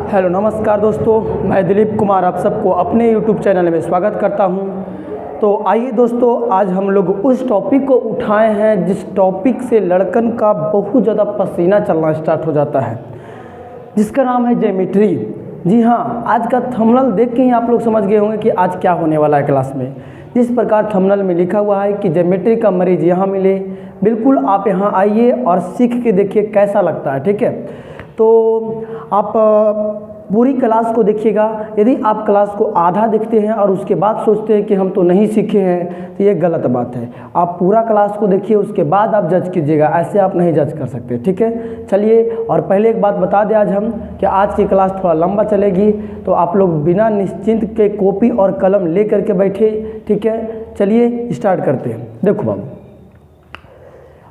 Hello नमस्कार दोस्तों, मैं दिलीप कुमार आप सबको अपने यूट्यूब चैनल में स्वागत करता हूं। तो आइए दोस्तों, आज हम लोग उस टॉपिक को उठाए हैं जिस टॉपिक से लड़कन का बहुत ज़्यादा पसीना चलना स्टार्ट हो जाता है, जिसका नाम है ज्योमेट्री। जी हाँ, आज का थंबनेल देख के ही आप लोग समझ गए होंगे कि आज क्या होने वाला है क्लास में। जिस प्रकार थंबनेल में लिखा हुआ है कि ज्योमेट्री का मरीज यहाँ मिले, बिल्कुल आप यहाँ आइए और सीख के देखिए कैसा लगता है। ठीक है, तो आप पूरी क्लास को देखिएगा। यदि आप क्लास को आधा देखते हैं और उसके बाद सोचते हैं कि हम तो नहीं सीखे हैं, तो ये गलत बात है। आप पूरा क्लास को देखिए, उसके बाद आप जज कीजिएगा, ऐसे आप नहीं जज कर सकते। ठीक है, चलिए। और पहले एक बात बता दें आज हम कि आज की क्लास थोड़ा लंबा चलेगी, तो आप लोग बिना निश्चिंत के कॉपी और कलम ले करके बैठे। ठीक है, चलिए स्टार्ट करते हैं। देखो बाबू,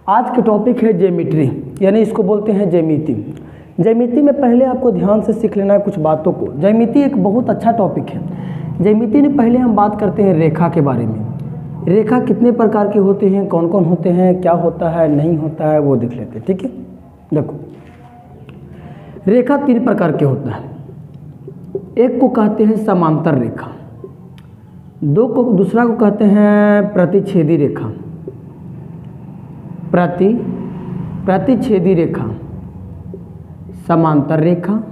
आज के टॉपिक है ज्योमेट्री, यानी इसको बोलते हैं ज्यामिति। ज्यामिति में पहले आपको ध्यान से सीख लेना है कुछ बातों को। ज्यामिति एक बहुत अच्छा टॉपिक है। ज्यामिति में पहले हम बात करते हैं रेखा के बारे में। रेखा कितने प्रकार के होते हैं, कौन कौन होते हैं, क्या होता है, नहीं होता है, वो देख लेते हैं। ठीक है, देखो, रेखा 3 प्रकार के होता है। एक को कहते हैं समांतर रेखा, दूसरा को कहते हैं प्रतिच्छेदी रेखा, प्रतिच्छेदी रेखा, समांतर रेखा,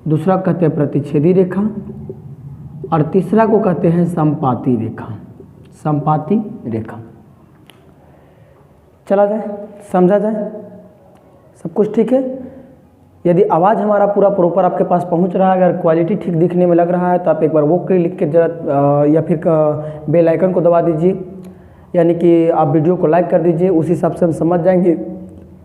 दूसरा कहते हैं प्रतिच्छेदी रेखा, और तीसरा को कहते हैं संपाती रेखा। संपाती रेखा चला जाए, समझा जाए, सब कुछ ठीक है। यदि आवाज़ हमारा पूरा प्रॉपर आपके पास पहुंच रहा है, अगर क्वालिटी ठीक दिखने में लग रहा है, तो आप एक बार वो लिख के जरा या फिर बेल आइकन को दबा दीजिए, यानी कि आप वीडियो को लाइक कर दीजिए। उस हिसाब से हम समझ जाएंगे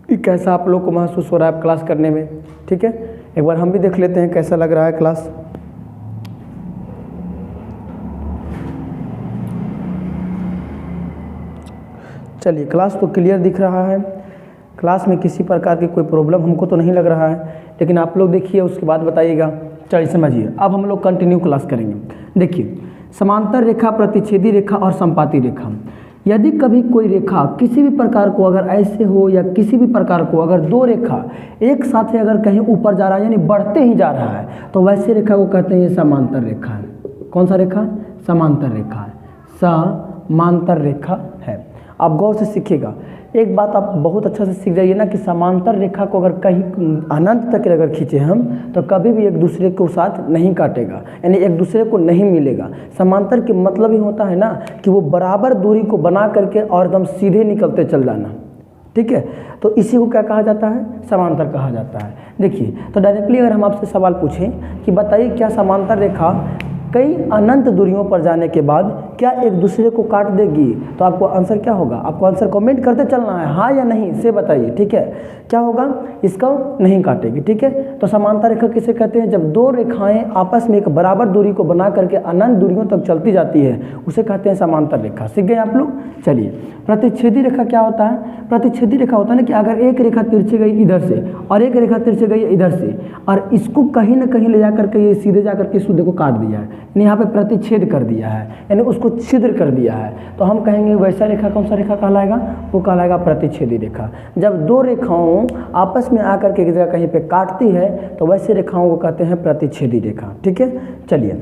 कि कैसा आप लोग को महसूस हो रहा है क्लास करने में। ठीक है, एक बार हम भी देख लेते हैं कैसा लग रहा है क्लास। चलिए, क्लास तो क्लियर दिख रहा है, क्लास में किसी प्रकार की कोई प्रॉब्लम हमको तो नहीं लग रहा है, लेकिन आप लोग देखिए, उसके बाद बताइएगा। चलिए समझिए, अब हम लोग कंटिन्यू क्लास करेंगे। देखिए, समांतर रेखा, प्रतिच्छेदी रेखा और संपाती रेखा। यदि कभी कोई रेखा किसी भी प्रकार को अगर ऐसे हो, या किसी भी प्रकार को अगर 2 रेखा एक साथ है, अगर कहीं ऊपर जा रहा है यानी बढ़ते ही जा रहा है, तो वैसे रेखा को कहते हैं ये समांतर रेखा है। कौन सा रेखा? समांतर रेखा है, समांतर रेखा है। आप गौर से सीखिएगा, एक बात आप बहुत अच्छा से सीख जाइए ना कि समांतर रेखा को अगर कहीं अनंत तक अगर खींचे हम, तो कभी भी एक दूसरे को साथ नहीं काटेगा, यानी एक दूसरे को नहीं मिलेगा। समांतर के मतलब ही होता है ना कि वो बराबर दूरी को बना करके और एकदम सीधे निकलते चल जाना। ठीक है, तो इसी को क्या कहा जाता है? समांतर कहा जाता है। देखिए, तो डायरेक्टली अगर हम आपसे सवाल पूछें कि बताइए क्या समांतर रेखा कई अनंत दूरियों पर जाने के बाद क्या एक दूसरे को काट देगी, तो आपको आंसर क्या होगा? आपको आंसर कमेंट करते चलना है, हाँ या नहीं से बताइए। ठीक है, क्या होगा? इसका नहीं काटेगी। ठीक है, तो समांतर रेखा किसे कहते हैं? जब 2 रेखाएं आपस में एक बराबर दूरी को बना करके अनंत दूरियों तक चलती जाती है, उसे कहते हैं समांतर रेखा। सीख गए आप लोग? चलिए, प्रतिच्छेदी रेखा क्या होता है? प्रतिच्छेदी रेखा होता है ना कि अगर एक रेखा तिरछी गई इधर से और एक रेखा तिरछी गई इधर से, और इसको कहीं ना कहीं ले जाकर के ये सीधे जाकर के सूर्य को काट दिया है, यहाँ पे प्रतिच्छेद कर दिया है, यानी उसको छिद्र कर दिया है, तो हम कहेंगे वैसा रेखा कौन सा रेखा कहलाएगा? वो कहलाएगा प्रतिच्छेदी रेखा। जब 2 रेखाओं आपस में आकर के एक जगह कहीं पे काटती है, तो वैसे रेखाओं को कहते हैं प्रतिच्छेदी रेखा। ठीक है, चलिए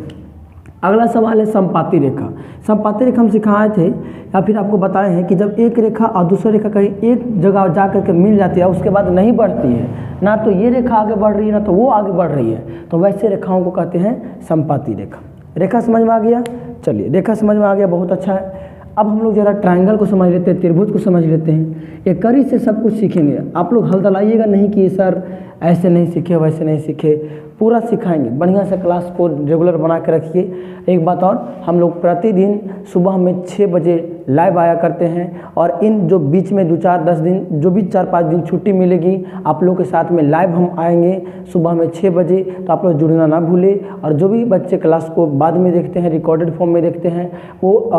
अगला सवाल है संपाती रेखा। संपाती रेखा हम सिखाए थे या फिर आपको बताए हैं कि जब एक रेखा और दूसरी रेखा कहीं एक जगह जा करके मिल जाती है, उसके बाद नहीं बढ़ती है, ना तो ये रेखा आगे बढ़ रही है ना तो वो आगे बढ़ रही है, तो वैसे रेखाओं को कहते हैं संपाती रेखा। रेखा समझ में आ गया? चलिए, रेखा समझ में आ गया, बहुत अच्छा है। अब हम लोग जरा ट्रायंगल को समझ लेते हैं, त्रिभुज को समझ लेते हैं। एक कड़ी से सब कुछ सीखेंगे। आप लोग हलदलाइएगा नहीं कि सर ऐसे नहीं सीखे, वैसे नहीं सीखे, पूरा सिखाएंगे। बढ़िया से क्लास को रेगुलर बना के रखिए। एक बात और, हम लोग प्रतिदिन सुबह में 6 बजे लाइव आया करते हैं, और इन जो बीच में 2-4-10 दिन, जो भी 4-5 दिन छुट्टी मिलेगी, आप लोग के साथ में लाइव हम आएंगे सुबह में 6 बजे, तो आप लोग जुड़ना ना भूलें। और जो भी बच्चे क्लास को बाद में देखते हैं, रिकॉर्डेड फॉर्म में देखते हैं, वो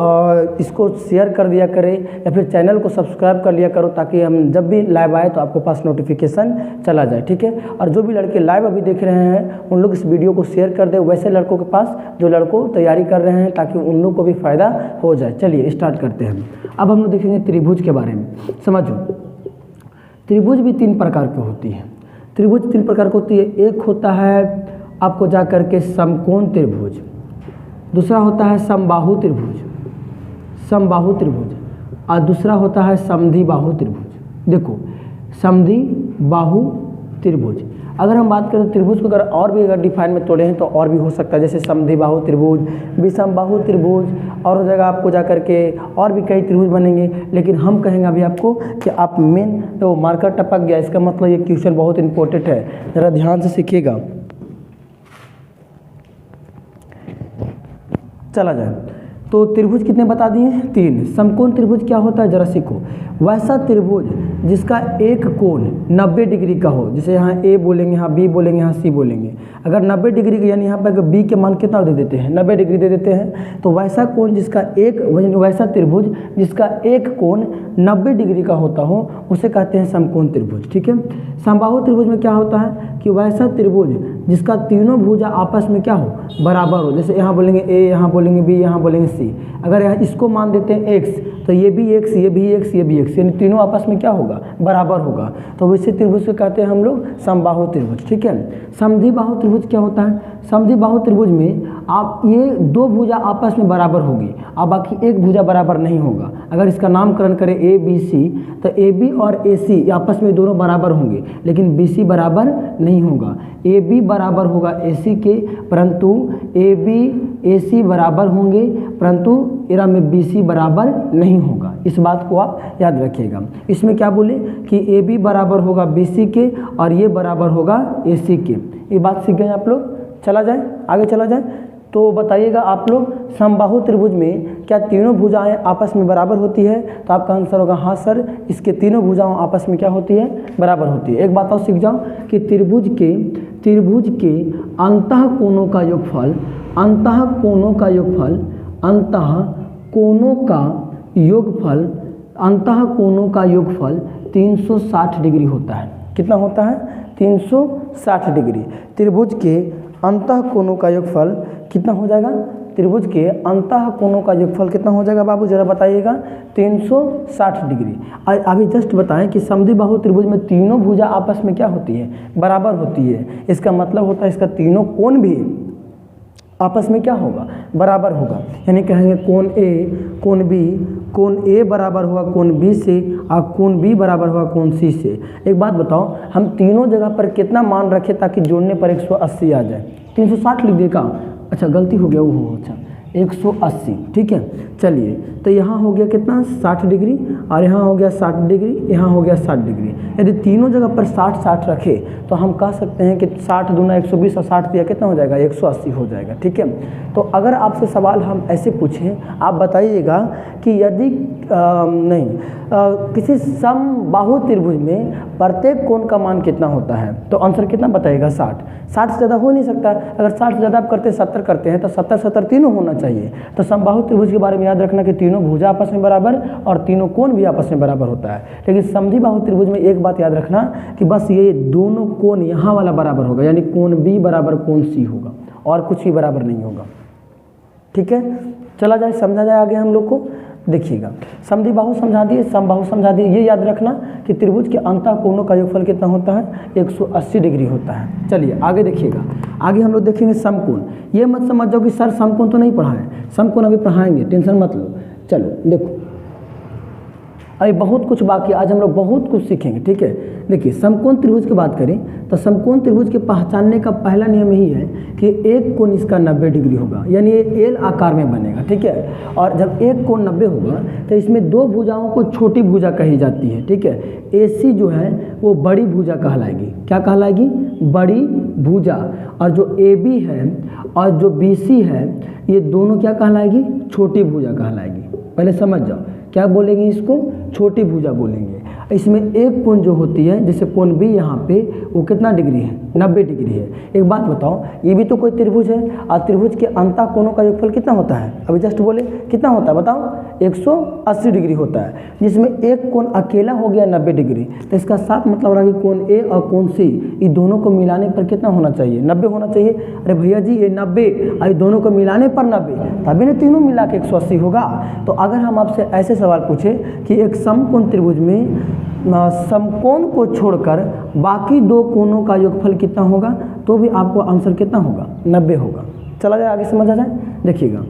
इसको शेयर कर दिया करें या फिर चैनल को सब्सक्राइब कर लिया करो, ताकि हम जब भी लाइव आए तो आपके पास नोटिफिकेशन चला जाए। ठीक है, और जो भी लड़के लाइव अभी देख रहे हैं, उन लोग इस वीडियो को शेयर कर दें वैसे लड़कों के पास जो लड़कों तैयारी कर रहे हैं, ताकि उन लोग को भी फ़ायदा हो जाए। चलिए स्टार्ट करते हैं। अब हम लोग देखेंगे त्रिभुज के बारे में। समझो, त्रिभुज भी 3 प्रकार की होती है। त्रिभुज 3 प्रकार की होती है। एक होता है आपको जा करके समकोण त्रिभुज, दूसरा होता है समबाहु त्रिभुज, समबाहु त्रिभुज, और दूसरा होता है समद्वि बाहु त्रिभुज। देखो समद्वि बाहु त्रिभुज, अगर हम बात करें त्रिभुज को और भी अगर डिफाइन में तोड़े हैं तो और भी हो सकता है, जैसे समद्वि बाहु त्रिभुज, विषम बाहु त्रिभुज, और हो जाएगा आपको जा करके और भी कई त्रिभुज बनेंगे। लेकिन हम कहेंगे अभी आपको कि आप मेन तो मार्कर टपक गया, इसका मतलब ये क्वेश्चन बहुत इंपॉर्टेंट है, ज़रा ध्यान से सीखिएगा। चला जाए तो त्रिभुज कितने बता दिए? 3। समकोण त्रिभुज क्या होता है जरा सीखो। वैसा त्रिभुज जिसका एक कोण 90 डिग्री का हो, जैसे यहाँ ए बोलेंगे, यहाँ बी बोलेंगे, यहाँ सी बोलेंगे। अगर 90 डिग्री का यानी यहाँ पर बी के मान कितना दे देते हैं? 90 डिग्री दे देते हैं। तो वैसा कोण जिसका वैसा त्रिभुज जिसका एक कोण 90 डिग्री का होता हो उसे कहते हैं समकोण त्रिभुज। ठीक है। समबाहु त्रिभुज में क्या होता है कि वैसा त्रिभुज जिसका तीनों भुजा आपस में क्या हो? बराबर हो। जैसे यहाँ बोलेंगे ए, यहाँ बोलेंगे बी, यहाँ बोलेंगे सी। अगर यहाँ इसको मान देते हैं एक्स तो ये भी एक्स, ये भी एक्स, ये भी एक्स, यानी तीनों आपस में क्या होगा? बराबर होगा। तो वैसे त्रिभुज को कहते हैं हम लोग समबाहु त्रिभुज। ठीक है। समद्वि बाहु त्रिभुज क्या होता है? समद्वि बाहु त्रिभुज में आप ये दो भुजा आपस में बराबर होगी और बाकी एक भुजा बराबर नहीं होगा। अगर इसका नामकरण करें ए बी सी तो ए बी और ए सी आपस में दोनों बराबर होंगे, लेकिन बी सी बराबर नहीं होगा। ए बी बराबर होगा ए सी के, परंतु ए बी ए सी बराबर होंगे, परंतु इरा में बी सी बराबर नहीं होगा। इस बात को आप याद रखिएगा। इसमें क्या बोले कि ए बी बराबर होगा बी सी के और ये बराबर होगा ए सी के। ये बात सीख गए आप लोग। चला जाए आगे, चला जाए तो बताइएगा आप लोग समबाहु त्रिभुज में क्या तीनों भुजाएं आपस में बराबर होती है? तो आपका आंसर होगा हाँ सर, इसके तीनों भुजाओं आपस में क्या होती है? बराबर होती है। एक बात और सीख जाओ कि त्रिभुज के अंतः कोणों का योगफल, अंतः कोणों का योगफल, अंतः कोणों का योगफल, अंतः कोणों का योगफल 360 डिग्री होता है। कितना होता है? 360 डिग्री। त्रिभुज के अंतः कोणों का योगफल कितना हो जाएगा? त्रिभुज के अंतः कोणों का योगफल कितना हो जाएगा बाबू जरा बताइएगा? 360 डिग्री। अभी जस्ट बताएं कि समद्वि बाहु त्रिभुज में तीनों भुजा आपस में क्या होती है? बराबर होती है। इसका मतलब होता है इसका तीनों कोण भी आपस में क्या होगा? बराबर होगा। यानी कहेंगे कोण ए, कोण बी, कोण ए बराबर होगा कोण बी से और कोण बी बराबर होगा कोण सी से। एक बात बताओ, हम तीनों जगह पर कितना मान रखें ताकि जोड़ने पर 180 आ जाए? 360 लिख देगा। अच्छा गलती हो गया, वो अच्छा 180। ठीक है। चलिए तो यहाँ हो गया कितना? 60 डिग्री, और यहाँ हो गया 60 डिग्री, यहाँ हो गया 60 डिग्री। यदि तीनों जगह पर 60-60 रखे तो हम कह सकते हैं कि 60 दूना 120 और 60 दिया कितना हो जाएगा? 180 हो जाएगा। ठीक है। तो अगर आपसे सवाल हम ऐसे पूछें, आप बताइएगा कि यदि किसी समबाहु त्रिभुज में प्रत्येक कोण का मान कितना होता है? तो आंसर कितना बताइएगा? 60। 60 से ज़्यादा हो नहीं सकता। अगर 60 से ज़्यादा आप करते 70 करते हैं तो 70-70 तीनों होना चाहिए। तो समबाहु त्रिभुज के बारे में याद रखना कि तीनों भुजा आपस में बराबर और तीनों कोण भी आपस में बराबर होता है। लेकिन समद्वि बाहु त्रिभुज में एक बात याद रखना कि बस ये दोनों कोण यहाँ वाला बराबर होगा, यानी कोण बी बराबर कोण सी होगा और कुछ भी बराबर नहीं होगा। ठीक है। चला जाए, समझा जाए आगे हम लोग को। देखिएगा समद्वि बाहु समझा दिए, समबाहु समझा दिए। ये याद रखना कि त्रिभुज के अंतः कोणों का योगफल कितना होता है? 180 डिग्री होता है। चलिए आगे देखिएगा। आगे हम लोग देखेंगे समकोण। ये मत समझ जाओ कि सर समकोण तो नहीं पढ़ाएं, समकोण अभी पढ़ाएंगे, टेंशन मत लो। चलो देखो अभी बहुत कुछ बाकी, आज हम लोग बहुत कुछ सीखेंगे। ठीक है। देखिए समकोण त्रिभुज की बात करें तो समकोण त्रिभुज के पहचानने का पहला नियम यही है कि एक कोण इसका 90 डिग्री होगा, यानी ये एल आकार में बनेगा। ठीक है। और जब एक कोण 90 होगा तो इसमें दो भुजाओं को छोटी भुजा कही जाती है। ठीक है। ए सी जो है वो बड़ी भुजा कहलाएगी। क्या कहलाएगी? बड़ी भुजा। और जो ए बी है और जो बी सी है ये दोनों क्या कहलाएगी? छोटी भुजा कहलाएगी। पहले समझ जाओ क्या बोलेंगे इसको? छोटी भुजा बोलेंगे। इसमें एक कोण जो होती है जैसे कोण बी यहाँ पे वो कितना डिग्री है? 90 डिग्री है। एक बात बताओ, ये भी तो कोई त्रिभुज है और त्रिभुज के अंतः कोणों का योगफल कितना होता है? अभी जस्ट बोले कितना होता है बताओ? 180 डिग्री होता है, जिसमें एक कोण अकेला हो गया 90 डिग्री। तो इसका साफ मतलब रहा कि कोण ए और कोण सी ये दोनों को मिलाने पर कितना होना चाहिए? 90 होना चाहिए। अरे भैया जी ये 90 और दोनों को मिलाने पर 90, तभी ना तीनों मिला के 180 होगा। तो अगर हम आपसे ऐसे सवाल पूछे कि एक समकोण त्रिभुज में समकोण को छोड़कर बाकी दो कोणों का योगफल कितना होगा, तो भी आपको आंसर कितना होगा, 90 होगा। चला जाए आगे, समझ आ जाए। देखिएगा,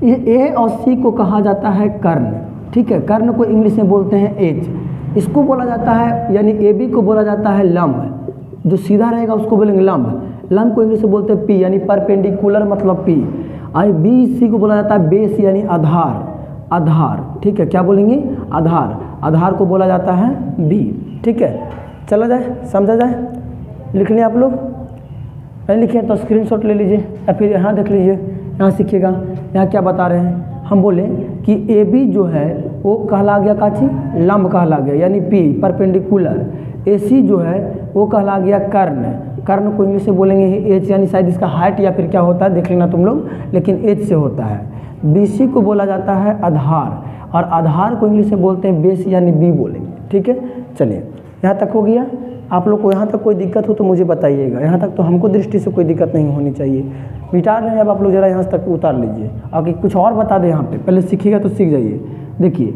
ये ए और सी को कहा जाता है कर्ण, ठीक है। कर्ण को इंग्लिश में बोलते हैं एज। इसको बोला जाता है, यानी ए बी को बोला जाता है लंब, जो सीधा रहेगा उसको बोलेंगे लंब। लंब को इंग्लिश में बोलते हैं पी, यानी परपेंडिकुलर मतलब पी। और बी सी को बोला जाता है बेस, यानी आधार। आधार, ठीक है, क्या बोलेंगे, आधार। आधार को बोला जाता है बी, ठीक है। चला जाए, समझा जाए। लिख लें आप लोग, नहीं लिखे तो स्क्रीनशॉट ले लीजिए या फिर यहाँ देख लीजिए, यहाँ सीखिएगा। यहाँ क्या बता रहे हैं, हम बोले कि ए बी जो है वो कहला गया काची, लंब कहला गया, यानी पी परपेंडिकुलर। ए सी जो है वो कहला गया कर्ण। कर्ण को इंग्लिश में बोलेंगे एच, यानी शायद इसका हाइट या फिर क्या होता है देख लेना तुम लोग, लेकिन एच से होता है। बी सी को बोला जाता है आधार, और आधार को इंग्लिश में बोलते हैं बेस, यानी बी बोलेंगे, ठीक है। चलिए, यहाँ तक हो गया। आप लोग को यहाँ तक कोई दिक्कत हो तो मुझे बताइएगा। यहाँ तक तो हमको दृष्टि से कोई दिक्कत नहीं होनी चाहिए। मिटा रहे हैं अब आप लोग, जरा यहाँ तक उतार लीजिए। आगे कुछ और बता दें यहाँ पे, पहले सीखिएगा तो सीख जाइए। देखिए,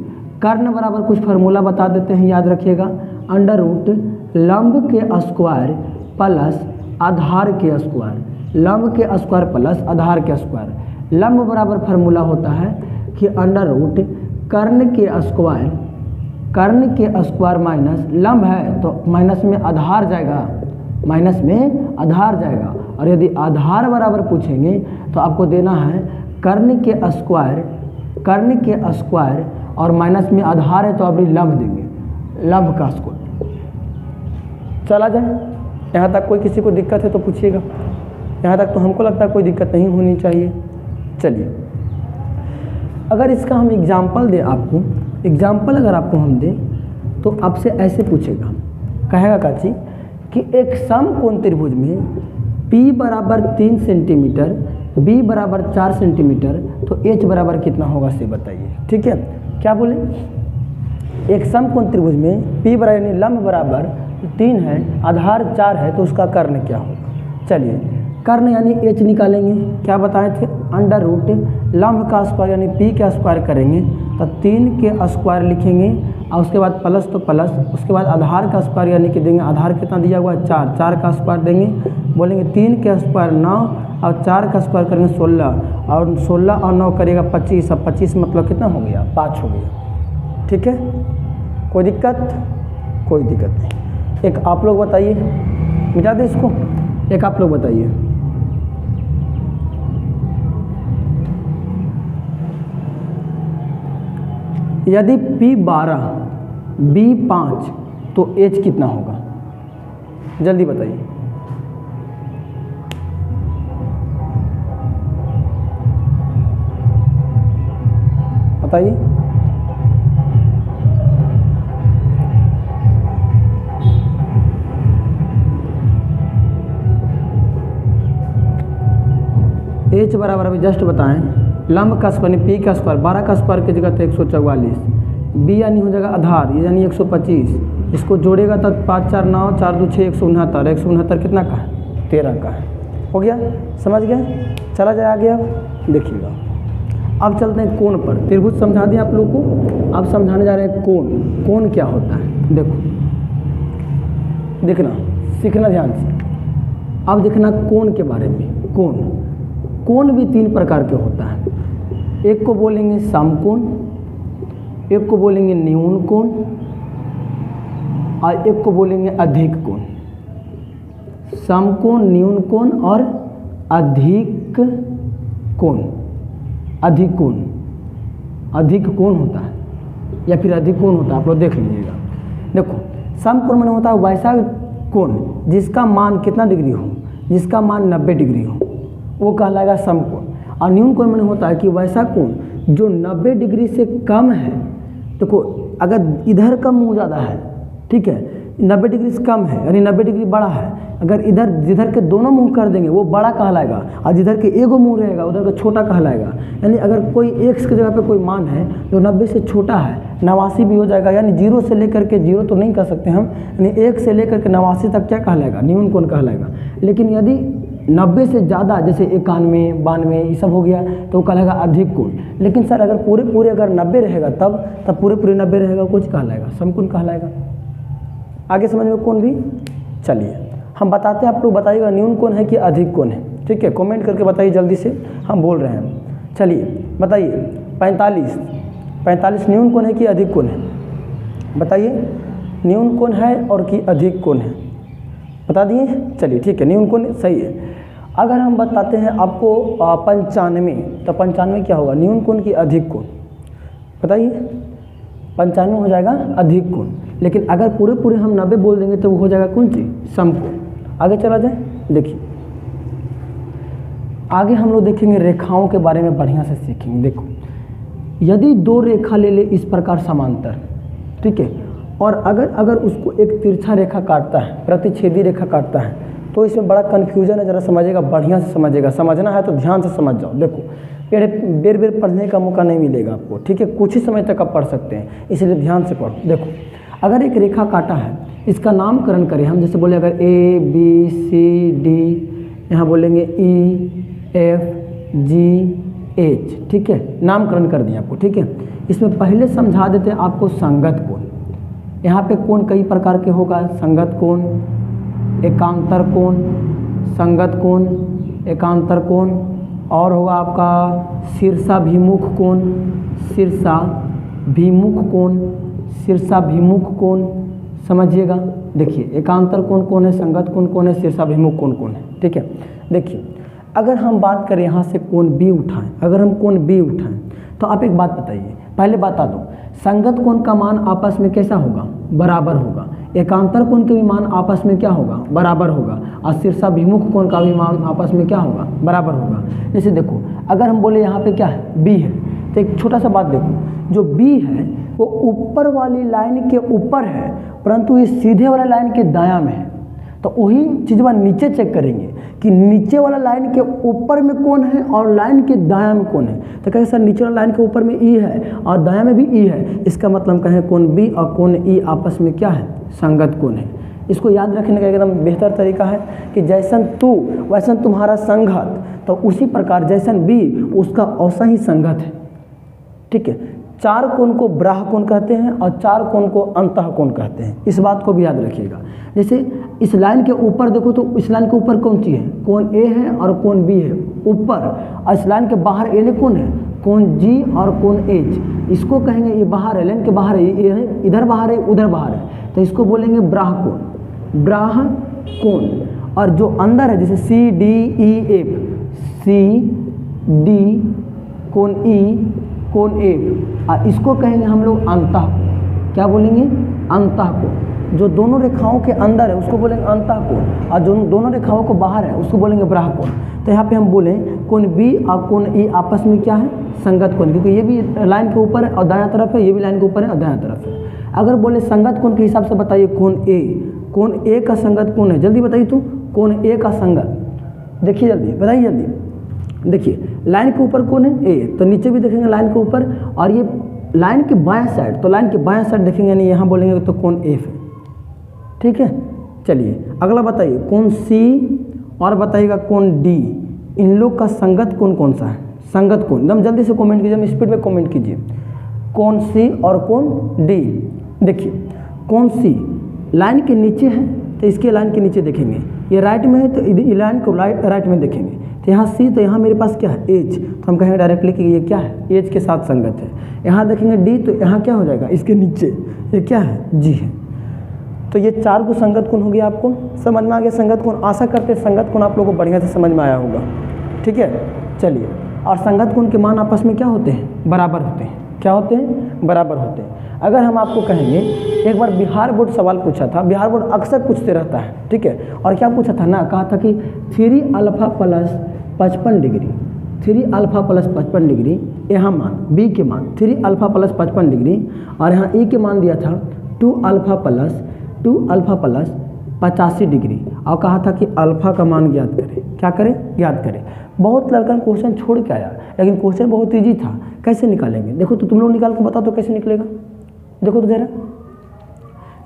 कर्ण बराबर कुछ फार्मूला बता देते हैं, याद रखिएगा। अंडर रूट लंब के स्क्वायर प्लस आधार के स्क्वायर, लंब के स्क्वायर प्लस आधार के स्क्वायर। लंब बराबर फार्मूला होता है कि अंडर रूट कर्ण के स्क्वायर, कर्ण के स्क्वायर माइनस लंब है तो माइनस में आधार जाएगा, माइनस में आधार जाएगा। और यदि आधार बराबर पूछेंगे तो आपको देना है कर्ण के स्क्वायर, कर्ण के स्क्वायर और माइनस में आधार है तो अभी लंब देंगे, लंब का स्क्वायर। चला जाए, यहाँ तक कोई किसी को दिक्कत है तो पूछिएगा। यहाँ तक तो हमको लगता है कोई दिक्कत नहीं होनी चाहिए। चलिए, अगर इसका हम एग्जाम्पल दें आपको, एग्जाम्पल अगर आपको हम दें तो आपसे ऐसे पूछेगा, कहेगा काची कि एक समकोण त्रिभुज में P बराबर 3 सेंटीमीटर, B बराबर 4 सेंटीमीटर, तो H बराबर कितना होगा से बताइए, ठीक है। क्या बोले, एक समकोण त्रिभुज में P बराबर यानी लंब बराबर 3 है, आधार 4 है, तो उसका कर्ण क्या होगा। चलिए, कर्ण यानी H निकालेंगे, क्या बताए थे, अंडर रूट लंब का स्क्वायर यानी P का स्क्वायर करेंगे तो 3 के स्क्वायर लिखेंगे, और उसके बाद प्लस तो प्लस, उसके बाद आधार का स्क्वायर यानी कि देंगे, आधार कितना दिया हुआ है 4, 4 का स्क्वायर देंगे, बोलेंगे 3 के स्क्वायर 9 और 4 का स्क्वायर करेंगे 16, और 16 और 9 करेगा 25, अब 25 मतलब कितना हो गया, 5 हो गया, ठीक है। कोई दिक्कत, कोई दिक्कत नहीं। एक आप लोग बताइए, मिटा दे इसको, एक आप लोग बताइए, यदि P 12 B 5 तो H कितना होगा, जल्दी बताइए। बताइए, H बराबर अभी जस्ट बताएं, लंब का स्क्वायर यानी P का स्क्वायर, 12 का स्क्वायर की जगह तो 144, B यानी हो जाएगा आधार, ये यानी 125, इसको जोड़ेगा तो 5 4 9 4 2 6 169, 169 कितना का है, 13 का है। हो गया, समझ गए। चला जाए आगे। अब देखिएगा, अब चलते हैं कोण पर। त्रिभुज समझा दिया आप लोग को, अब समझाने जा रहे हैं कोण। कोण क्या होता है, देखो, देखना, सीखना ध्यान से। अब देखना कोण के बारे में। कोण, कोण भी 3 प्रकार के होता है। एक को बोलेंगे समकोण, एक को बोलेंगे न्यून कोण, और एक को बोलेंगे अधिक कोण। समकोण, न्यून कोण और अधिक कोण। अधिक कोण, अधिक कोण होता है या फिर अधिक कोण होता है, आप लोग देख लीजिएगा। देखो, समकोण में होता है वैसा कोण जिसका मान कितना डिग्री हो, जिसका मान 90 डिग्री हो, वो कहलाएगा समकोण। और न्यून कोण में होता है कि वैसा कोण जो 90 डिग्री से कम है। देखो, अगर इधर का मुंह ज़्यादा है, ठीक है, 90 डिग्री से कम है यानी 90 डिग्री बड़ा है, अगर इधर जिधर के दोनों मुंह कर देंगे वो बड़ा कहलाएगा, और जिधर के एगो मुंह रहेगा उधर का छोटा कहलाएगा। यानी अगर कोई x की जगह पे कोई मान है जो 90 से छोटा है, 89 भी हो जाएगा, यानी 0 से लेकर के 0 तो नहीं कर सकते हम, यानी 1 से लेकर के 89 तक क्या कहलाएगा, न्यून कोण कहलाएगा। लेकिन यदि 90 से ज़्यादा जैसे 91, 92 ये सब हो गया तो वो कहलाएगा अधिक कोण। लेकिन सर अगर पूरे अगर 90 रहेगा तब पूरे 90 रहेगा, कुछ कहलाएगा, समकोण कहलाएगा। आगे समझ में कौन भी। चलिए हम बताते हैं, आप लोग बताइएगा न्यून कोण है कि अधिक कोण है। ठीक है, कमेंट करके बताइए जल्दी से, हम बोल रहे हैं। चलिए बताइए 45 न्यून कोण है कि अधिक कोण है, बताइए। न्यून कोण है और कि अधिक कोण है, बता दिए। चलिए ठीक है, न्यून कोण सही है। अगर हम बताते हैं आपको 95, तो 95 क्या होगा, न्यून कोण की अधिक कोण, बताइए। 95 हो जाएगा अधिक कोण, लेकिन अगर पूरे हम 90 बोल देंगे तो वो हो जाएगा कौन सी, समकोण। आगे चला जाए, देखिए आगे हम लोग देखेंगे रेखाओं के बारे में बढ़िया से सीखेंगे। देखो यदि दो रेखा ले ले इस प्रकार समांतर, ठीक है, और अगर उसको एक तिरछा रेखा काटता है, प्रतिच्छेदी रेखा काटता है, तो इसमें बड़ा कन्फ्यूजन है, ज़रा समझिएगा, बढ़िया से समझिएगा। समझना है तो ध्यान से समझ जाओ। देखो बेर बेर पढ़ने का मौका नहीं मिलेगा आपको, ठीक है, कुछ ही समय तक आप पढ़ सकते हैं, इसलिए ध्यान से पढ़ो। देखो अगर एक रेखा काटा है, इसका नामकरण करें हम, जैसे बोले अगर ABCD, यहाँ बोलेंगे EFGH, ठीक है, नामकरण कर दिया आपको, ठीक है। इसमें पहले समझा देते हैं आपको संगत कोण। यहाँ पे कोण कई प्रकार के होगा, संगत कोण, एकांतर कोण, संगत कोण, एकांतर कोण, और होगा आपका शीर्षाभिमुख कोण, शीर्षाभिमुख कोण, शीर्षाभिमुख कोण, समझिएगा। देखिए एकांतर कोण कौन है, संगत कोण कौन है, शीर्षाभिमुख कोण कौन है, ठीक है। देखिए अगर हम बात करें यहाँ से कोण B उठाएं, अगर हम कोण B उठाएं तो आप एक बात बताइए, पहले बता दो, संगत कोण का मान आपस में कैसा होगा, बराबर होगा। एकांतर कोण के भी मान आपस में क्या होगा, बराबर होगा। और शीर्षाभिमुख कोण का भी मान आपस में क्या होगा, बराबर होगा। जैसे देखो अगर हम बोले यहाँ पे क्या है, B है, तो एक छोटा सा बात देखो, जो B है वो ऊपर वाली लाइन के ऊपर है, परंतु इस सीधे वाला लाइन के दायां में है। तो वही चीज़ नीचे चेक करेंगे कि नीचे वाला लाइन के ऊपर में कौन है और लाइन के दायां में कौन है। तो कहें सर नीचे वाला लाइन के ऊपर में E है और दायां में भी E है, इसका मतलब कहें कोण B और कोण E आपस में क्या है, संगत कोण है। इसको याद रखने का एकदम बेहतर तरीका है कि जैसन तू वैसन तुम्हारा संगत, तो उसी प्रकार जैसन B उसका औसा ही संगत है, ठीक है। चार कोण को ब्राह कोण कहते हैं और चार कोण को अंतः कोण कहते हैं, इस बात को भी याद रखिएगा। जैसे इस लाइन के ऊपर देखो तो इस लाइन के ऊपर कौन सी है, कोण A है और कोण B है ऊपर, और इस लाइन के बाहर A कौन है, कोण G और कोण H। इसको कहेंगे ये बाहर है, लाइन के बाहर है, ये इधर बाहर है उधर बाहर है, तो इसको बोलेंगे ब्राह कोण, ब्राह कोण। और जो अंदर है जैसे CDEF, CD कोण E कोण F, और इसको कहेंगे हम लोग अंतः कोण। क्या बोलेंगे, अंतः कोण। जो दोनों रेखाओं के अंदर है उसको बोलेंगे अंतः कोण, और जो दोनों रेखाओं को बाहर है उसको बोलेंगे ब्राह कोण। तो यहाँ पे हम बोलें कोण B और कोण E आपस में क्या है, संगत कोण, क्योंकि ये भी लाइन के ऊपर है और दायां तरफ है, ये भी लाइन के ऊपर है और दायां तरफ है। अगर बोले संगत कोण के हिसाब से बताइए कोण A, कोण A का संगत कोण है, जल्दी बताइए तो, कोण A का संगत, देखिए जल्दी बताइए जल्दी। देखिए लाइन के ऊपर कौन है, A, तो नीचे भी देखेंगे लाइन के ऊपर, और ये लाइन के बाएं साइड, तो लाइन के बाएं साइड देखेंगे नहीं, यहाँ बोलेंगे तो कोण F है, ठीक है। चलिए अगला बताइए कोण C और बताइएगा कोण D, इन लोग का संगत कोण कौन सा है, संगत कोण, एकदम जल्दी से कमेंट कीजिए, स्पीड में कमेंट कीजिए। कोण C और कोण D। देखिए कोण C लाइन के नीचे है तो इसके लाइन के नीचे देखेंगे, ये राइट में है तो ये लाइन को राइट में देखेंगे, तो यहाँ C, तो यहाँ मेरे पास क्या है H, तो हम कहेंगे डायरेक्टली कि ये क्या है, H के साथ संगत है। यहाँ देखेंगे D, तो यहाँ क्या हो जाएगा, इसके नीचे ये क्या है, G है। तो ये चार को संगत कोण हो गया, आपको समझ में आ गया संगत कोण। आशा करते हैं संगत कोण आप लोगों को बढ़िया से समझ में आया होगा, ठीक है। चलिए, और संगत कोण के मान आपस में क्या होते हैं, बराबर होते हैं। क्या होते हैं, बराबर होते हैं। अगर हम आपको कहेंगे, एक बार बिहार बोर्ड सवाल पूछा था, बिहार बोर्ड अक्सर पूछते रहता है, ठीक है। और क्या पूछा था ना, कहा था कि 3 alpha plus 55 degree, 3 alpha plus 55 degree, यहाँ मान B के मान 3 अल्फा प्लस 55 डिग्री, और यहाँ E के मान दिया था 2 अल्फा प्लस 85 डिग्री, और कहा था कि अल्फा का मान ज्ञात करें। क्या करें, ज्ञात करें। बहुत लड़का क्वेश्चन छोड़ के आया, लेकिन क्वेश्चन बहुत ईजी था। कैसे निकालेंगे, देखो तो तुम लोग निकाल के बताओ तो कैसे निकलेगा। देखो तो जरा,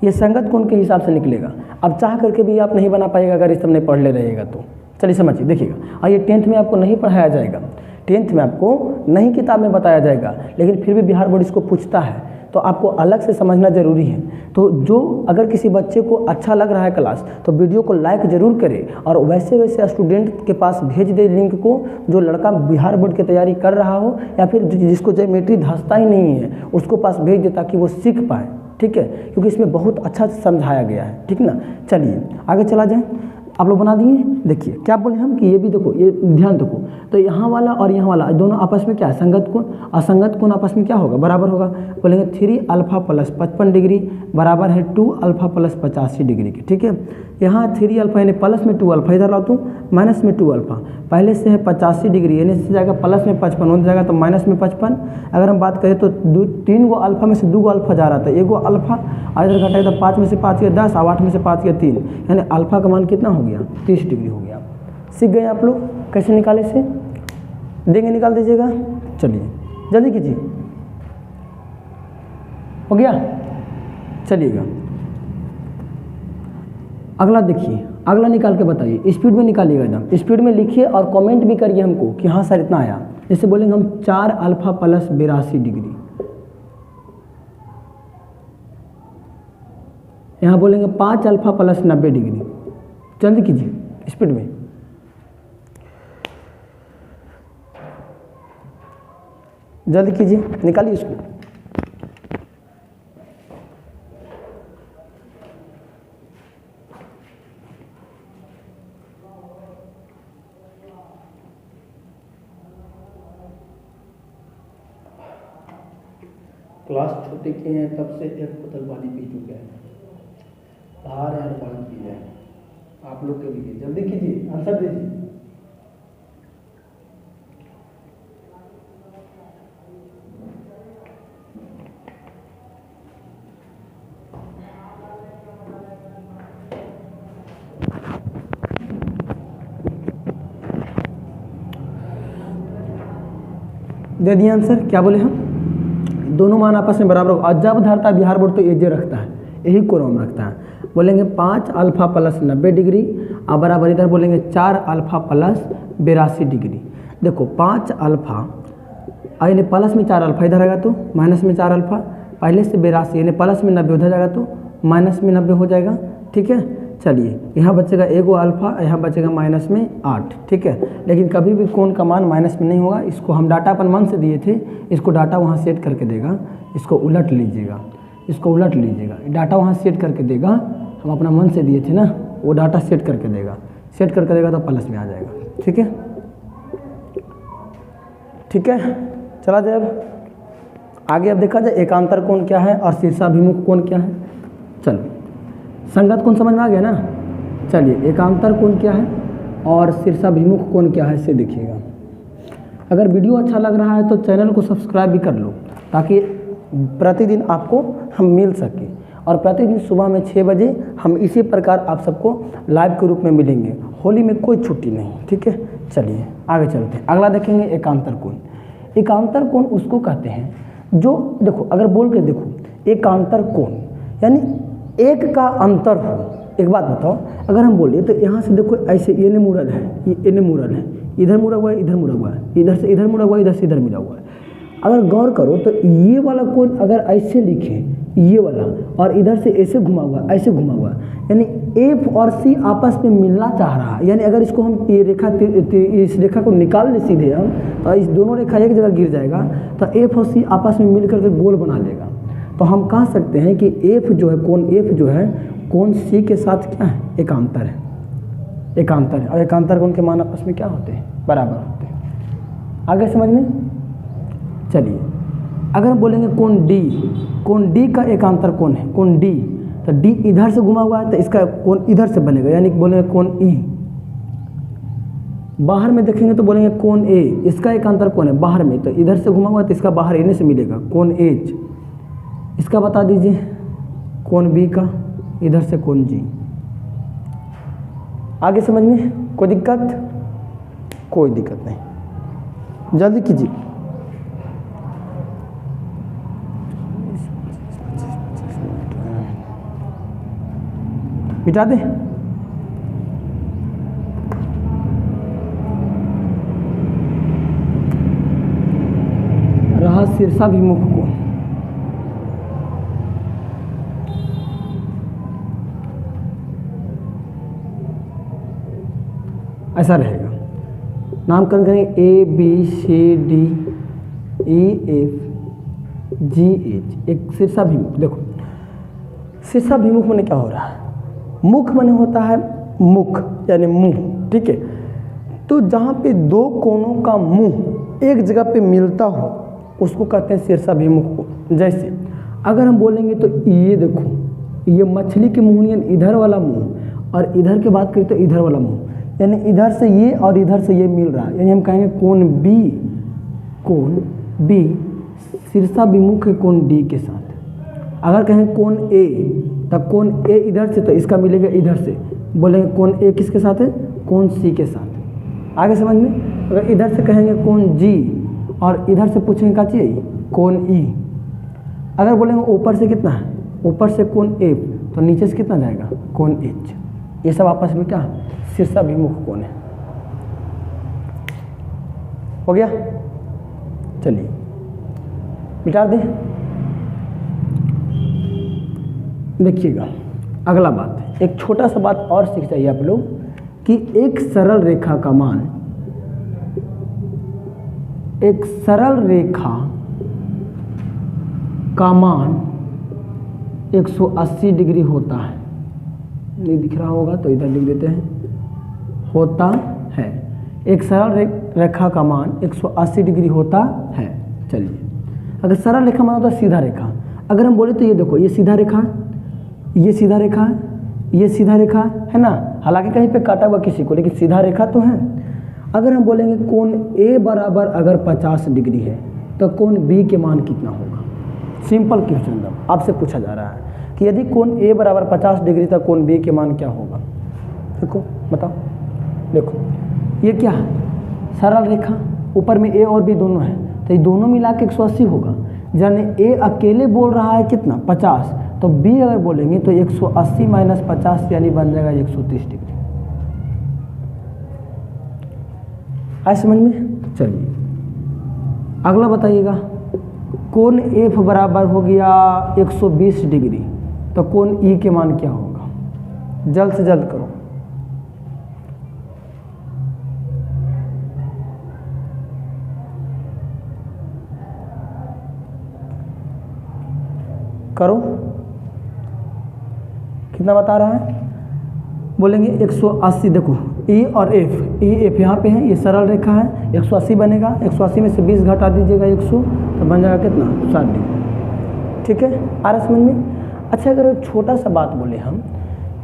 ये संगत कोण के हिसाब से निकलेगा। अब चाह करके भी आप नहीं बना पाएगा अगर इस सब नहीं पढ़ ले रहेगा तो। चलिए समझिए, देखिएगा। और ये 10th में आपको नहीं पढ़ाया जाएगा, 10th में आपको नहीं किताब में बताया जाएगा, लेकिन फिर भी बिहार बोर्ड इसको पूछता है। तो आपको अलग से समझना ज़रूरी है। तो जो अगर किसी बच्चे को अच्छा लग रहा है क्लास तो वीडियो को लाइक ज़रूर करे और वैसे वैसे स्टूडेंट के पास भेज दे लिंक को, जो लड़का बिहार बोर्ड की तैयारी कर रहा हो या फिर जिसको ज्योमेट्री धंसता ही नहीं है उसको पास भेज दे ताकि वो सीख पाए, ठीक है, क्योंकि इसमें बहुत अच्छा से समझाया गया है, ठीक ना। चलिए आगे चला जाए। आप लोग बना दिए। देखिए क्या बोले हम कि ये भी देखो, ये ध्यान देखो, तो यहाँ वाला और यहाँ वाला दोनों आपस में क्या है, संगत कोण। असंगत कोण आपस में क्या होगा, बराबर होगा। बोलेंगे 3 अल्फा प्लस 55 डिग्री बराबर है 2 अल्फा प्लस 85 डिग्री के, ठीक है। यहाँ 3 अल्फा यानी प्लस में 2 अल्फा, इधर लाओ माइनस में 2 अल्फा, पहले से है 85 डिग्री यानी से जाएगा प्लस में 55, उधर जाएगा तो माइनस में 55। अगर हम बात करें तो 3 गो अल्फा में से 2 गो अल्फा जा रहा था, 1 गो अल्फा और इधर घटाए तो 5 में से 5 गया 10 और 8 में से 5 गया 3, यानी अल्फा का मान कितना हो गया, 30 डिग्री हो गया। सीख गए आप लोग कैसे निकाले से, देंगे निकाल दीजिएगा। चलिए जल्दी कीजिए, हो गया। चलिएगा अगला देखिए, अगला निकाल के बताइए, स्पीड में निकालिएगा, एकदम स्पीड में लिखिए और कमेंट भी करिए हमको कि हाँ सर इतना आया। जैसे बोलेंगे हम 4 अल्फा प्लस 82 डिग्री, यहाँ बोलेंगे 5 अल्फा प्लस 90 डिग्री। जल्दी कीजिए स्पीड में। जल्दी कीजिए, निकालिए इसको। क्लास छोटे के हैं तब से एक बोतल पानी पी चुके हैं, बाहर यार पानी पी जाए आप लोग के लिए। जल्दी कीजिए, आंसर दीजिए। दे दिए आंसर। क्या बोले हम, दोनों मान आपस में बराबर होगा। और जब धरता बिहार बोर्ड तो एजे रखता है, यही कोरम रखता है। बोलेंगे 5 अल्फा प्लस 90 डिग्री और बराबर इधर बोलेंगे 4 अल्फा प्लस 82 डिग्री। देखो 5 अल्फा यानी प्लस में 4 अल्फा इधर आएगा तो माइनस में 4 अल्फा, पहले से 82 यानी प्लस में 90 उधर जाएगा तो माइनस में 90 हो जाएगा, ठीक है। चलिए यहाँ बचेगा 1 गो अल्फा, यहाँ बचेगा माइनस में 8, ठीक है। लेकिन कभी भी कोण का मान माइनस में नहीं होगा। इसको हम डाटा अपन मन से दिए थे, इसको डाटा वहाँ सेट करके देगा। इसको उलट लीजिएगा, इसको उलट लीजिएगा, डाटा वहाँ सेट करके देगा। हम अपना मन से दिए थे ना, वो डाटा सेट करके देगा, सेट करके देगा तो प्लस में आ जाएगा, ठीक है। ठीक है, चला जाए अब आगे। अब देखा जाए एकांतर कोण क्या है और शीर्षाभिमुख कोण क्या है। चलो संगत कोण समझ में आ गया ना। चलिए एकांतर कोण क्या है और शीर्षाभिमुख कोण क्या है इसे देखिएगा। अगर वीडियो अच्छा लग रहा है तो चैनल को सब्सक्राइब भी कर लो ताकि प्रतिदिन आपको हम मिल सके। और प्रतिदिन सुबह में 6 बजे हम इसी प्रकार आप सबको लाइव के रूप में मिलेंगे। होली में कोई छुट्टी नहीं, ठीक है। चलिए आगे चलते हैं। अगला देखेंगे एकांतर कोण। एकांतर कोण उसको कहते हैं जो, देखो अगर बोल के देखो एकांतर कोण यानी एक का अंतर हो। एक बात बताओ, अगर हम बोले तो यहाँ से देखो ऐसे ये ने मुड़ल है, ये ने मुड़ल है, इधर मुड़ा हुआ है, इधर मुड़ा हुआ है, इधर से इधर मुड़ा हुआ है, इधर से इधर मुड़ा हुआ है। अगर गौर करो तो ये वाला कोण अगर ऐसे लिखे ये वाला और इधर से ऐसे घुमा हुआ, ऐसे घुमा हुआ, यानी एफ और सी आपस में मिलना चाह रहा है। यानी अगर इसको हम ये रेखा इस रेखा को निकाल ले सीधे हम तो इस दोनों रेखा एक जगह गिर जाएगा तो एफ और सी आपस में मिल करके गोल बना लेगा। तो हम कह सकते हैं कि एफ जो है, कोण एफ जो है कोण सी के साथ क्या है, एकांतर है, एकांतर है। और एकांतर कोण के मान आपस में क्या होते हैं, बराबर होते हैं। आगे समझ में। चलिए अगर हम बोलेंगे कोण डी का एकांतर कोण है कोण डी, तो डी इधर से घुमा हुआ है तो इसका कोण इधर से बनेगा, यानी बोलेंगे कोण ई। बाहर में देखेंगे तो बोलेंगे कोण ए, इसका एकांतर कोण है बाहर में, तो इधर से घुमा हुआ है तो इसका बाहर एने से मिलेगा कोण एच। इसका बता दीजिए कोण बी का, इधर से कोण जी। आगे समझ में कोई दिक्कत, कोई दिक्कत नहीं। जल्दी कीजिए। मिटा दे। रहा शीर्षाभिमुख कोण। ऐसा रहेगा। नामकरण करेंगे A B C D E F G H, एक शीर्षाभिमुख। देखो शीर्षाभिमुख माने क्या हो रहा है, मुख माने होता है मुख यानी मुंह, ठीक है। तो जहाँ पे दो कोनों का मुंह एक जगह पे मिलता हो उसको कहते हैं शीर्षाभिमुख। जैसे अगर हम बोलेंगे तो ये देखो, ये मछली के मुंह यानी इधर वाला मुंह, और इधर की बात करें तो इधर वाला मुंह, यानी इधर से ये और इधर से ये मिल रहा है, यानी हम कहेंगे कोण बी शीर्षाभिमुख है कोण डी के साथ। अगर कहें कोण ए, तब कोण ए इधर से तो इसका मिलेगा इधर से, बोलेंगे कोण ए किसके साथ है, कोण सी के साथ। आगे समझ में। अगर इधर से कहेंगे कोण जी और इधर से पूछेंगे क्या चाहिए, कोण ई। अगर बोलेंगे ऊपर से कितना है, ऊपर से कोण एफ, तो नीचे से कितना जाएगा, कोण एच। ये सब आपस में क्या है, शीर्षाभिमुख कोण है। हो गया, चलिए मिटा दें। देखिएगा अगला बात, एक छोटा सा बात और सीख जाइए आप लोग कि एक सरल रेखा का मान, एक सरल रेखा का मान 180 डिग्री होता है। नहीं दिख रहा होगा तो इधर लिख देते हैं, होता है। एक सरल रेखा का मान 180 डिग्री होता है। चलिए, अगर सरल रेखा मान होता है सीधा रेखा, अगर हम बोले तो ये देखो, ये सीधा रेखा है, ये सीधा रेखा है, ये सीधा रेखा है ना, हालांकि कहीं पे काटा हुआ किसी को, लेकिन सीधा रेखा तो है। अगर हम बोलेंगे कोण ए बराबर अगर 50 डिग्री है तो कोण बी के मान कितना होगा। सिंपल क्वेश्चन आपसे पूछा जा रहा है कि यदि कोण ए बराबर 50 डिग्री तो कोण बी के मान क्या होगा। देखो बताओ, देखो ये क्या है, सरल रेखा, ऊपर में ए और बी दोनों है, तो ये दोनों मिला के 180 होगा। यानी ए अकेले बोल रहा है कितना, 50, तो बी अगर बोलेंगे तो 180 माइनस 50 यानी बन जाएगा 130 डिग्री। आए समझ में। चलिए अगला बताइएगा, कोण एफ बराबर हो गया 120 डिग्री, तो कोण ई के मान क्या होगा। जल्द से जल्द करो। करो, कितना बता रहा है, बोलेंगे 180। देखो ई और एफ, ई एफ यहाँ पे है, ये सरल रेखा है, 180 बनेगा, 180 में से 20 घटा दीजिएगा 100, तो बन जाएगा कितना, 60 डिग्री। ठीक है, आ रहा समझ में। अच्छा, अगर एक छोटा सा बात बोले हम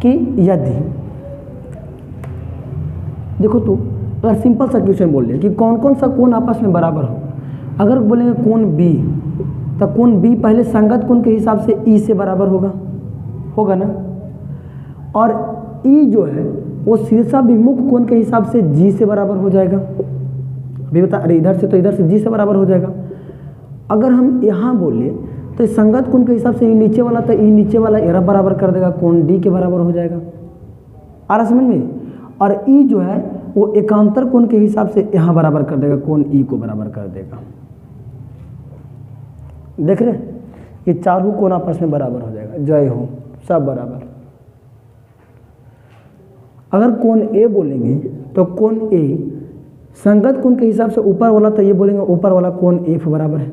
कि यदि देखो तो अगर सिंपल सा क्वेश्चन बोल रहे कि कौन कौन सा कोण आपस में बराबर हो, अगर बोलेंगे कोण बी, तो कोण बी पहले संगत कोण के हिसाब से ई से बराबर होगा ना, और ई जो है वो शीर्षाभिमुख कोण के हिसाब से जी से बराबर हो जाएगा। अभी बता, अरे इधर से तो इधर से जी से बराबर हो जाएगा। अगर हम यहाँ बोले तो संगत कोण के हिसाब से ई नीचे वाला, तो ई नीचे वाला एरा बराबर कर देगा, कोण डी के बराबर हो जाएगा। आ रहा समझ में। और ई जो है वो एकांतर कोण के हिसाब से यहाँ बराबर कर देगा, कोण ई को बराबर कर देगा। देख रहे, ये चारों कोण आपस में बराबर हो जाएगा। जय हो, सब बराबर। अगर कोण ए बोलेंगे तो कोण ए संगत कोण के हिसाब से ऊपर वाला, तो ये बोलेंगे ऊपर वाला कोण एफ बराबर है।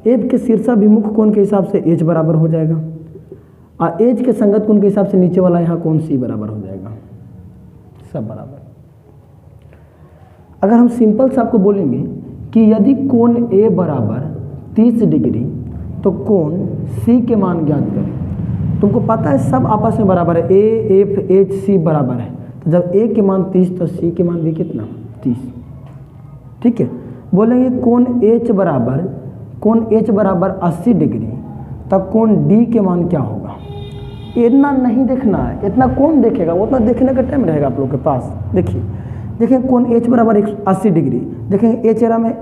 एफ के शीर्षाभिमुख कोण के हिसाब से एच बराबर हो जाएगा, और एच के संगत कोण के हिसाब से नीचे वाला यहाँ कोण सी बराबर हो जाएगा। सब बराबर। अगर हम सिंपल से आपको बोलेंगे कि यदि कोण ए बराबर 30 डिग्री तो कोण सी के मान ज्ञात करें। तुमको पता है सब आपस में बराबर है, ए एफ एच सी बराबर है, तो जब ए के मान 30 तो सी के मान भी कितना, 30। ठीक है, बोलेंगे कोण एच बराबर 80 डिग्री, तब कोण डी के मान क्या होगा। इतना नहीं देखना है, इतना कौन देखेगा, उतना देखने का टाइम रहेगा आप लोग के पास। देखिए कोण एच बराबर 80 डिग्री, देखेंगे एच एरा में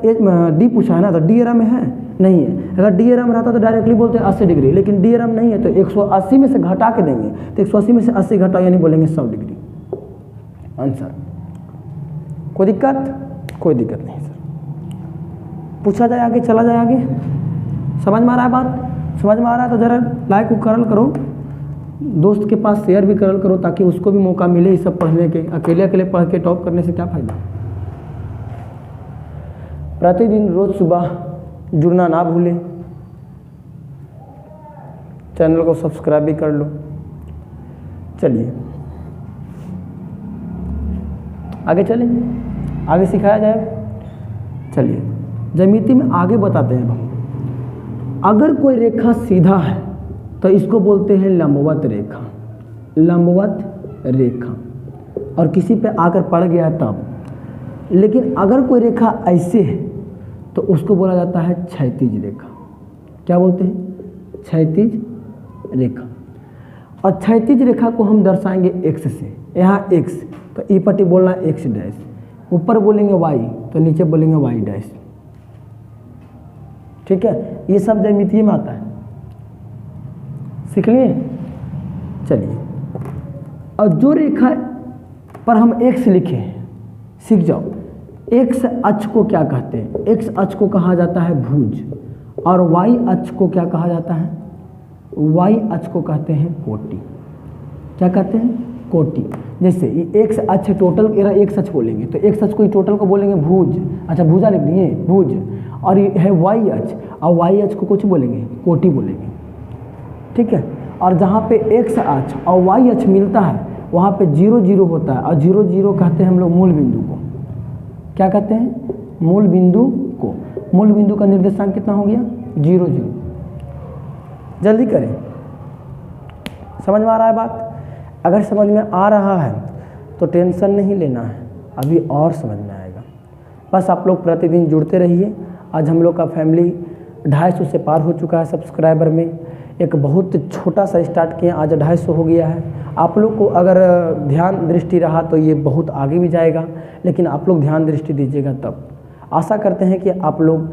डी पूछा है ना, तो डी एरा में है नहीं है। अगर डी एरा में रहता तो डायरेक्टली बोलते हैं 80 डिग्री, लेकिन डी एरा में नहीं है तो 180 में से घटा के देंगे, तो 180 में से 80 घटा यानी बोलेंगे 100 डिग्री आंसर। कोई दिक्कत? कोई दिक्कत नहीं सर। पूछा जाए आगे, चला जाए आगे। समझ में आ रहा है बात? समझ में आ रहा है तो जरा लाइक करल करो, दोस्त के पास शेयर भी करल करो ताकि उसको भी मौका मिले ये सब पढ़ने के। अकेले अकेले पढ़ के टॉप करने से क्या फ़ायदा। प्रतिदिन रोज़ सुबह जुड़ना ना भूलें, चैनल को सब्सक्राइब भी कर लो। चलिए आगे चलें, आगे सिखाया जाए। चलिए ज्यामिति में आगे बताते हैं हम। अगर कोई रेखा सीधा है तो इसको बोलते हैं लंबवत रेखा, लंबवत रेखा, और किसी पे आकर पड़ गया तब। लेकिन अगर कोई रेखा ऐसे है तो उसको बोला जाता है क्षैतिज रेखा। क्या बोलते हैं? क्षैतिज रेखा। और क्षैतिज रेखा को हम दर्शाएंगे एक्स से। यहाँ एक्स तो ई पट्टी बोलना एक्स डैश, ऊपर बोलेंगे वाई तो नीचे बोलेंगे वाई डैश। ठीक है, ये सब ज्यामिति में आता है, सीख लिए। चलिए, और जो रेखा पर हम एक्स लिखे हैं सीख जाओ। एक्स अक्ष को क्या कहते हैं? एक्स अक्ष को कहा जाता है भुज, और वाई अक्ष को क्या कहा जाता है? वाई अक्ष को कहते हैं कोटि। क्या कहते हैं? कोटि। जैसे ये एक्स अक्ष टोटल, एक्स अक्ष बोलेंगे तो एक्स अक्ष को टोटल को बोलेंगे भुज। अच्छा, भुजा लिख दिए, भुज। और ये है वाई अक्ष, और वाई अक्ष को कुछ बोलेंगे? कोटि बोलेंगे। ठीक है, और जहाँ पे एक्स अक्ष और वाई अक्ष मिलता है वहाँ पे 0 0 होता है, और 0 0 कहते हैं हम लोग मूल बिंदु को। क्या कहते हैं? मूल बिंदु को। मूल बिंदु का निर्देशांक कितना हो गया? 0 0। जल्दी करें, समझ में आ रहा है बात? अगर समझ में आ रहा है तो टेंशन नहीं लेना है, अभी और समझ में आएगा। बस आप लोग प्रतिदिन जुड़ते रहिए। आज हम लोग का फैमिली 250 से पार हो चुका है सब्सक्राइबर में। एक बहुत छोटा सा स्टार्ट किया, आज 250 हो गया है। आप लोग को अगर ध्यान दृष्टि रहा तो ये बहुत आगे भी जाएगा, लेकिन आप लोग ध्यान दृष्टि दीजिएगा तब। आशा करते हैं कि आप लोग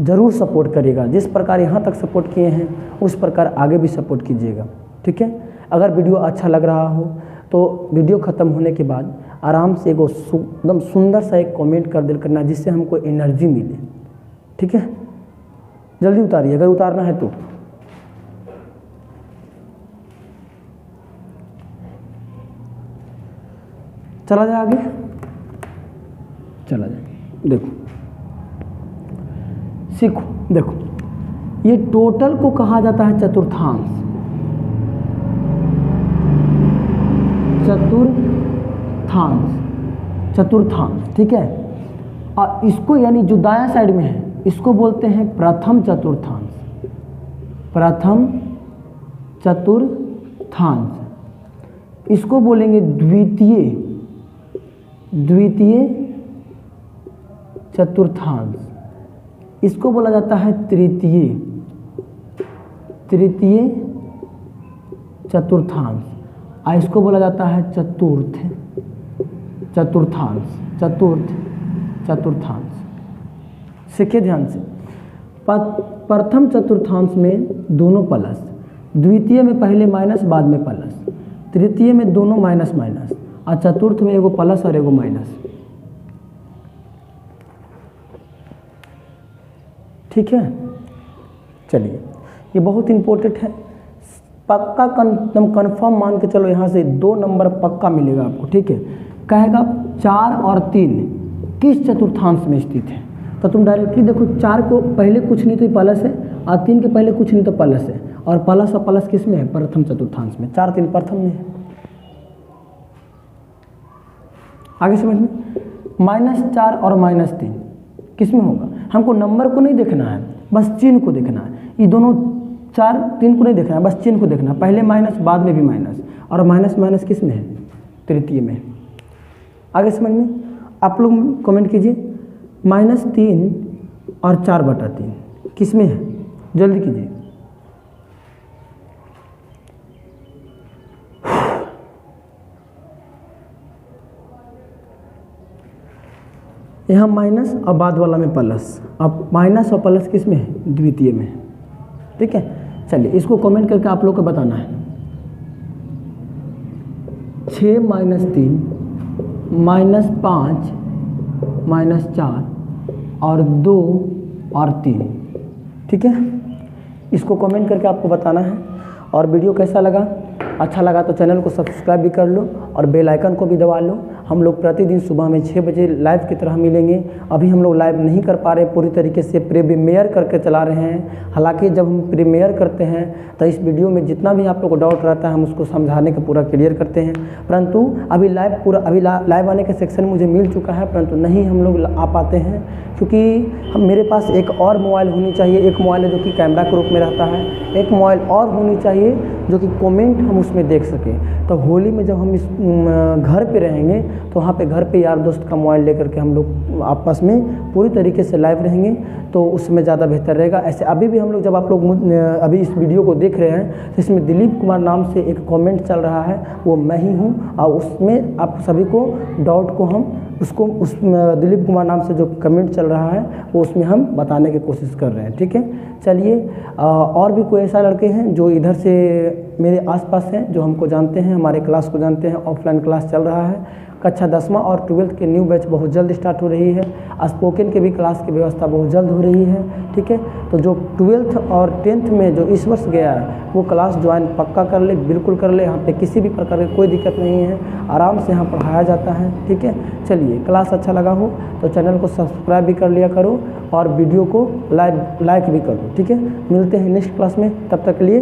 ज़रूर सपोर्ट करिएगा। जिस प्रकार यहाँ तक सपोर्ट किए हैं उस प्रकार आगे भी सपोर्ट कीजिएगा। ठीक है, अगर वीडियो अच्छा लग रहा हो तो वीडियो ख़त्म होने के बाद आराम से एकदम सुंदर सा एक कमेंट कर दिल करना, जिससे हमको एनर्जी मिले। ठीक है, जल्दी उतारिए अगर उतारना है तो। चला जाए आगे, चला जाए। देखो सीखो, देखो ये टोटल को कहा जाता है चतुर्थांश। चतुर्थांश, चतुर्थांश। ठीक है, और इसको यानी जो दायां साइड में है इसको बोलते हैं प्रथम चतुर्थांश। प्रथम चतुर्थांश। इसको बोलेंगे द्वितीय, द्वितीय चतुर्थांश। इसको बोला जाता है तृतीय, तृतीय चतुर्थांश। और इसको बोला जाता है चतुर्थ चतुर्थांश, चतुर्थ चतुर्थांश। सीखिए ध्यान से। प्रथम चतुर्थांश में दोनों प्लस, द्वितीय में पहले माइनस बाद में प्लस, तृतीय में दोनों माइनस माइनस, और चतुर्थ में एगो प्लस और एगो माइनस। ठीक है, चलिए ये बहुत इम्पोर्टेंट है। पक्का कन्फर्म मान के चलो, यहाँ से 2 नंबर पक्का मिलेगा आपको। ठीक है, कहेगा 4 और 3 किस चतुर्थांश में स्थित है, तो तुम डायरेक्टली देखो 4 को पहले कुछ नहीं तो प्लस है, और 3 के पहले कुछ नहीं तो प्लस है, और प्लस और प्लस किस में है? प्रथम चतुर्थांश में। 4 3 प्रथम में है। आगे समझ में? -4 और -3 किस में होगा? हमको नंबर को नहीं देखना है, बस चिन्ह को देखना है। ये दोनों 4 3 को नहीं देखना है, बस चिन्ह को देखना है। पहले माइनस बाद में भी माइनस, और माइनस माइनस किस में है? तृतीय में। आगे समझ में? आप लोग कमेंट कीजिए। -3 और 4/3 किस में है? जल्दी कीजिए। यहाँ माइनस और बाद वाला में प्लस, अब माइनस और प्लस किस में है? द्वितीय में। ठीक है, चलिए इसको कमेंट करके आप लोग को बताना है। 6 - 3 -5 -4 और 2 और 3। ठीक है, इसको कमेंट करके आपको बताना है। और वीडियो कैसा लगा अच्छा लगा तो चैनल को सब्सक्राइब भी कर लो और बेल आइकन को भी दबा लो। हम लोग प्रतिदिन सुबह में 6 बजे लाइव की तरह मिलेंगे। अभी हम लोग लाइव नहीं कर पा रहे, पूरी तरीके से प्रीमियर करके चला रहे हैं। हालांकि जब हम प्रीमियर करते हैं तो इस वीडियो में जितना भी आप लोग को डाउट रहता है हम उसको समझाने का पूरा क्लियर करते हैं। परंतु अभी लाइव आने का सेक्शन मुझे मिल चुका है, परंतु नहीं हम लोग आ पाते हैं क्योंकि मेरे पास एक और मोबाइल होनी चाहिए। एक मोबाइल है जो कि कैमरा के रूप में रहता है, एक मोबाइल और होनी चाहिए जो कि कमेंट हम उसमें देख सकें। तो होली में जब हम इस घर पे रहेंगे तो वहाँ पे घर पे यार दोस्त का मोबाइल लेकर के हम लोग आपस में पूरी तरीके से लाइव रहेंगे तो उसमें ज़्यादा बेहतर रहेगा। ऐसे अभी भी हम लोग जब आप लोग अभी इस वीडियो को देख रहे हैं तो इसमें दिलीप कुमार नाम से एक कमेंट चल रहा है, वो मैं ही हूँ। और उसमें आप सभी को डाउट को हम उसको उस दिलीप कुमार नाम से जो कमेंट चल रहा है वो उसमें हम बताने की कोशिश कर रहे हैं। ठीक है, चलिए और भी कोई ऐसा लड़के हैं जो इधर से मेरे आसपास हैं जो हमको जानते हैं, हमारे क्लास को जानते हैं। ऑफलाइन क्लास चल रहा है, कक्षा 10वां और 12th के न्यू बैच बहुत जल्द स्टार्ट हो रही है। स्पोकन के भी क्लास की व्यवस्था बहुत जल्द हो रही है। ठीक है, तो जो 12th और 10th में जो इस वर्ष गया है वो क्लास ज्वाइन पक्का कर ले, बिल्कुल कर ले। यहाँ पे किसी भी प्रकार की कोई दिक्कत नहीं है, आराम से यहाँ पढ़ाया जाता है। ठीक है, चलिए क्लास अच्छा लगा हो तो चैनल को सब्सक्राइब भी कर लिया करो और वीडियो को लाइक भी करो। ठीक है, मिलते हैं नेक्स्ट क्लास में, तब तक के लिए